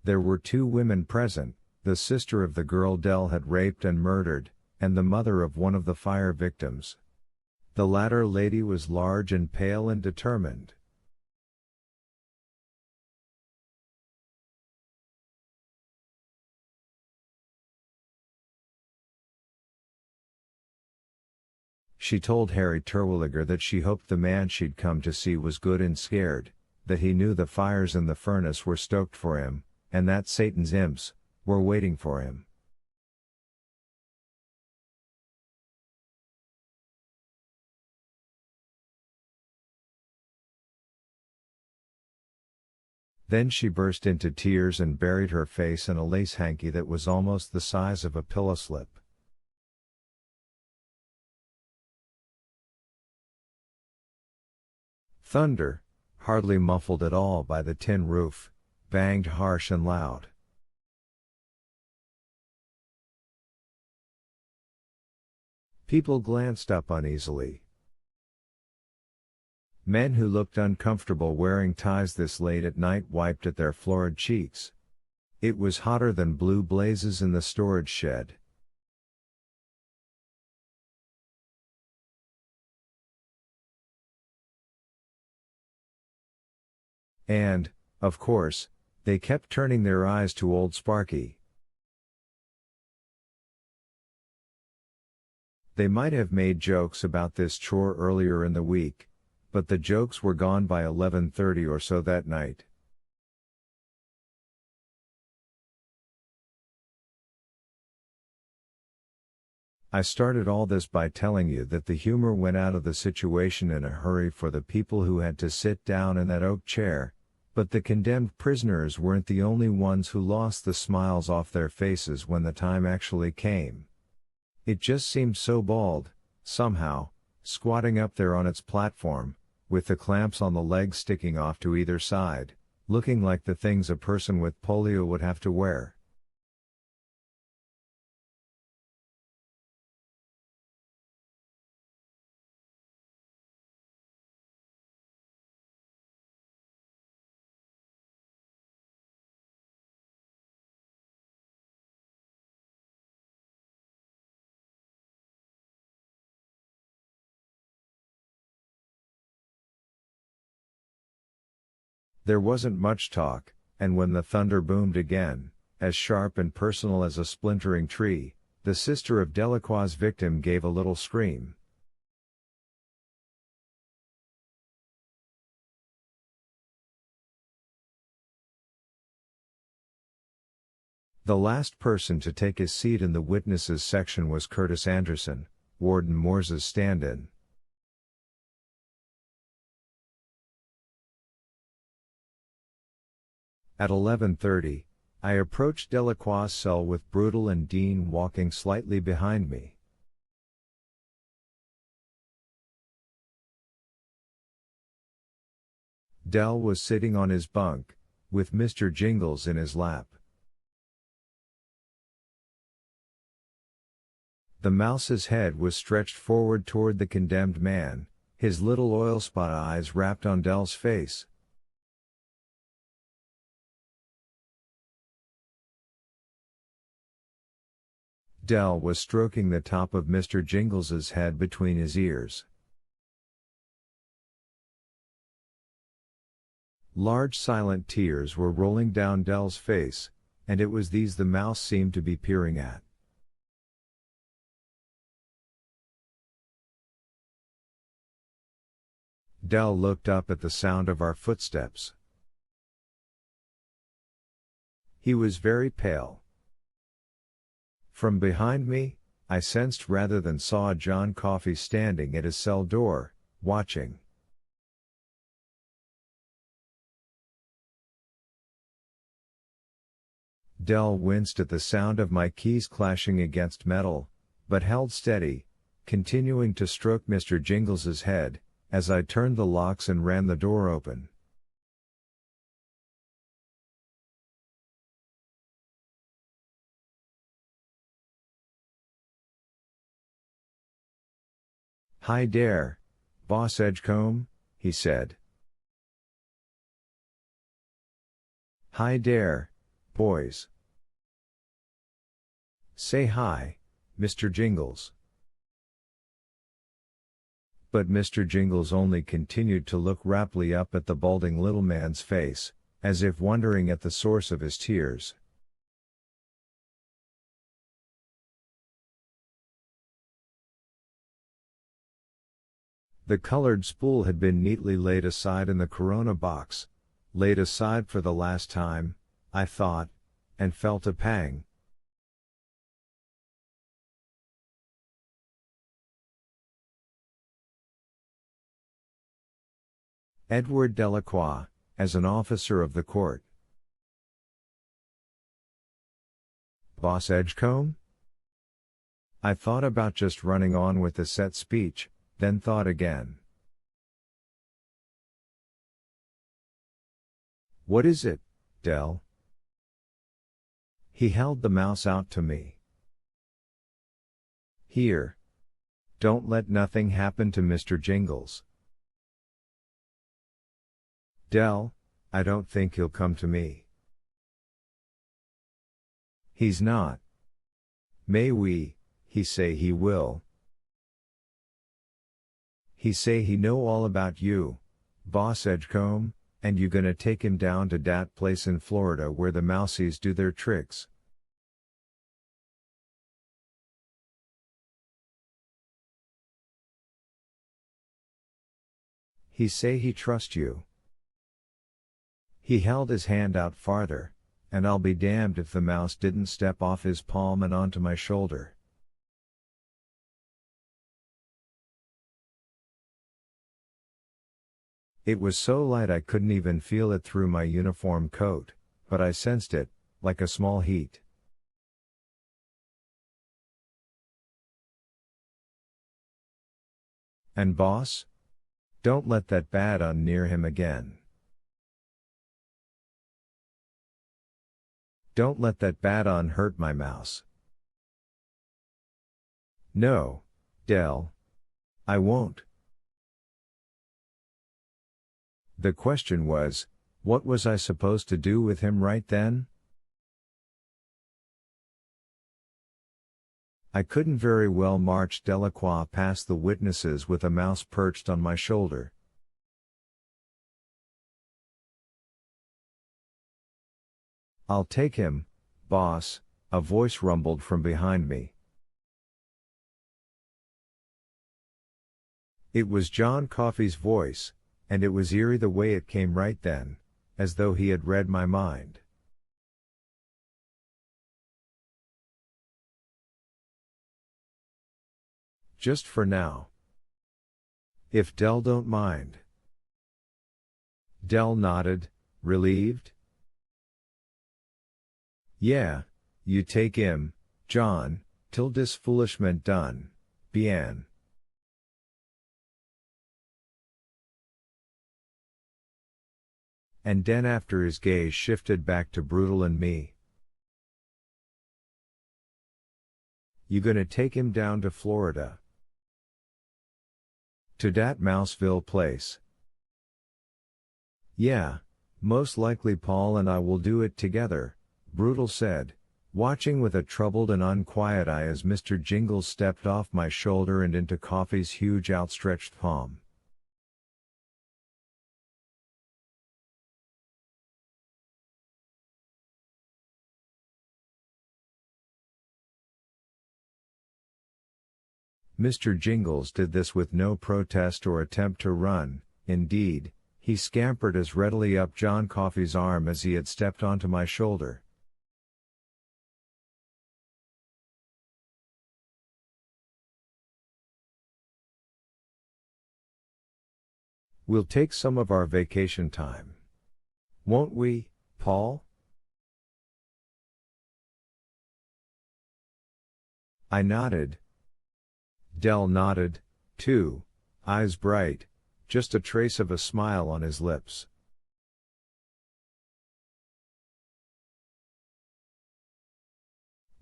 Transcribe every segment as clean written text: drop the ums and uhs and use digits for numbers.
There were 2 women present, the sister of the girl Dell had raped and murdered, and the mother of one of the fire victims. The latter lady was large and pale and determined. She told Harry Terwilliger that she hoped the man she'd come to see was good and scared, that he knew the fires in the furnace were stoked for him, and that Satan's imps were waiting for him. Then she burst into tears and buried her face in a lace hanky that was almost the size of a pillow slip. Thunder, hardly muffled at all by the tin roof, banged harsh and loud. People glanced up uneasily. Men who looked uncomfortable wearing ties this late at night wiped at their florid cheeks. It was hotter than blue blazes in the storage shed. And, of course, they kept turning their eyes to old Sparky. They might have made jokes about this chore earlier in the week, but the jokes were gone by 11:30 or so that night. I started all this by telling you that the humor went out of the situation in a hurry for the people who had to sit down in that oak chair, but the condemned prisoners weren't the only ones who lost the smiles off their faces when the time actually came. It just seemed so bald, somehow, squatting up there on its platform, with the clamps on the legs sticking off to either side, looking like the things a person with polio would have to wear. There wasn't much talk, and when the thunder boomed again, as sharp and personal as a splintering tree, the sister of Delacroix's victim gave a little scream. The last person to take his seat in the witnesses section was Curtis Anderson, Warden Moore's stand-in. At 11:30, I approached Delacroix's cell with Brutal and Dean walking slightly behind me. Del was sitting on his bunk, with Mr. Jingles in his lap. The mouse's head was stretched forward toward the condemned man, his little oil spot eyes wrapped on Del's face. Del was stroking the top of Mr. Jingles's head between his ears. Large silent tears were rolling down Del's face, and it was these the mouse seemed to be peering at. Del looked up at the sound of our footsteps. He was very pale. From behind me, I sensed rather than saw John Coffey standing at his cell door, watching. Del winced at the sound of my keys clashing against metal, but held steady, continuing to stroke Mr. Jingles's head, as I turned the locks and ran the door open. "Hi there, Boss Edgecombe," he said. "Hi there, Boys. Say hi, Mr. Jingles. But Mr. Jingles only continued to look raptly up at the balding little man's face, as if wondering at the source of his tears. The colored spool had been neatly laid aside in the Corona box, laid aside for the last time, I thought, and felt a pang. Edward Delacroix, as an officer of the court. Boss Edgecombe? I thought about just running on with the set speech, then thought again. What is it, Del? He held the mouse out to me. Here. Don't let nothing happen to Mr. Jingles. Del, I don't think he'll come to me. He's not. May we, he say he will. He say he know all about you, Boss Edgecombe, and you gonna take him down to dat place in Florida where the mousies do their tricks. He say he trust you. He held his hand out farther, and I'll be damned if the mouse didn't step off his palm and onto my shoulder. It was so light I couldn't even feel it through my uniform coat, but I sensed it, like a small heat. And boss? Don't let that bad un near him again. Don't let that bad un hurt my mouse. No, Del. I won't. The question was, what was I supposed to do with him right then? I couldn't very well march Delacroix past the witnesses with a mouse perched on my shoulder. I'll take him, boss, a voice rumbled from behind me. It was John Coffey's voice, and it was eerie the way it came right then, as though he had read my mind. Just for now. If Del don't mind. Del nodded, relieved. Yeah, you take him, John, till dis foolishment done, bien. And den after his gaze shifted back to Brutal and me. You gonna take him down to Florida? To dat Mouseville place? Yeah, most likely Paul and I will do it together, Brutal said, watching with a troubled and unquiet eye as Mr. Jingles stepped off my shoulder and into Coffey's huge outstretched palm. Mr. Jingles did this with no protest or attempt to run. Indeed, he scampered as readily up John Coffey's arm as he had stepped onto my shoulder. We'll take some of our vacation time. Won't we, Paul? I nodded. Del nodded, too, eyes bright, just a trace of a smile on his lips.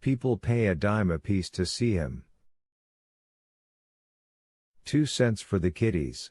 People pay a dime apiece to see him. 2 cents for the kiddies.